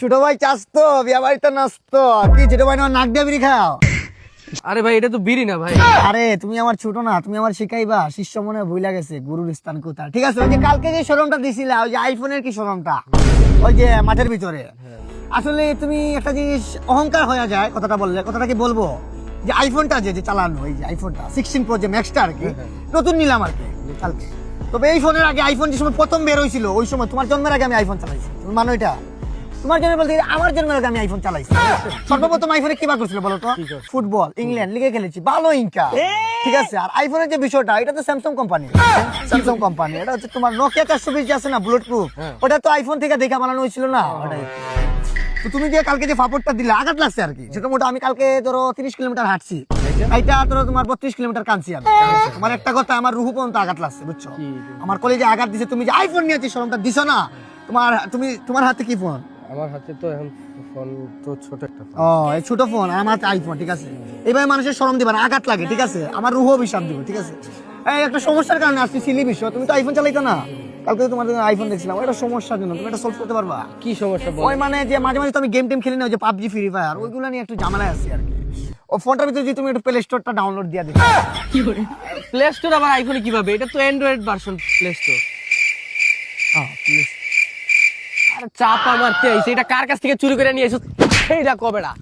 ছোট ভাই চাস তো বিয়া বাড়িতে নাচতো কি ছোট ভাই না নাক দিয়ে বিড়ি খাও? আরে ভাই এটা তো বিড়ি না ভাই। আরে তুমি আমার ছোট না, তুমি আমার শিখাইবা শিষ্য মনে ভুলা গেছে গুরুর স্থান কোথায়। ঠিক আছে, ওই যে কালকে যে শোরুমটা দিছিলা, ওই যে আইফোনের কি শোরুমটা, ওই যে মাঠের ভিতরে, আসলে তুমি একটা জিনিস অহংকার হয়ে যায় কথাটা বললে। কথাটা কি বলবো, যে আইফোনটা যে চালানো, এই যে আইফোনটা 16 প্রো যে ম্যাক্সটা আর কি, নতুন নিলাম আর কি কালকে। তবে এই ফোনের আগে আইফোন যে সময় প্রথম বের হয়েছিল, ওই সময় তোমার জন্মের আগে আমি আইফোন চালাইছি। তুমি মানো এটা? তোমার জন্য বলতে আমার জন্মের আগে আমি আইফোন চালাইছি। সর্বপ্রথম আইফোনে কি বার করছিল বলো তো? ফুটবল, ইংল্যান্ড লিগে খেলেছি, ভালো ইনকাম। ঠিক আছে, আর আইফোনের যে বিষয়টা, এটা তো স্যামসাং কোম্পানি। স্যামসাং কোম্পানি, এটা হচ্ছে তোমার নোকিয়া 420 যে আছে না, বুলেট প্রুফ, ওটা তো আইফোন থেকে দেখা বানানো হয়েছিল না। ওটাই তো তুমি যে কালকে যে ফাপড়টা দিলে আঘাত লাগছে আর কি, সেটা মোটা আমি কালকে ধরো 30 কিলোমিটার হাঁটছি, এইটা ধরো তোমার 32 কিলোমিটার কাঁদছি আমি। তোমার একটা কথা, আমার রুহু পর্যন্ত আঘাত লাগছে, বুঝছো? আমার কলেজে আঘাত দিছে। তুমি যে আইফোন নিয়েছি শরমটা দিছো না, তোমার হাতে কি ফোন? আমার হাতে তো এখন ফোন তো ছোট একটা ফোন। ও, এই ছোট ফোন, আর আমার হাতে আইফোন। ঠিক আছে, এইভাবে মানুষের শরম দিবা না, আঘাত লাগে। ঠিক আছে, আমার রুহু অভিশাপ দিব। ঠিক আছে, এই একটা সমস্যার কারণে আসছি, সিলি বিষয়। তুমি তো আইফোন চালাইতো না, কালকে তোমার আইফোন দেখছিলাম, ওটা সমস্যার জন্য। তুমি এটা সলভ করতে পারবা? কি সমস্যা বল? ওই মানে যে মাঝে মাঝে তো আমি গেম টেম খেলি না, ওই যে পাবজি ফ্রি ফায়ার, ওইগুলো নিয়ে একটু ঝামেলায় আছি আর কি। ও ফোনটার ভিতরে যদি তুমি একটু প্লে স্টোরটা ডাউনলোড দিয়ে দিবে। প্লে স্টোর আবার আইফোনে কিভাবে? এটা তো অ্যান্ড্রয়েড ভার্সন প্লে স্টোর। হ্যাঁ, প্লিজ। আরে চাপা মারতে আইছে, এটা কার কাছ থেকে চুরি করে নিয়ে এসো সেইটা কবেডা?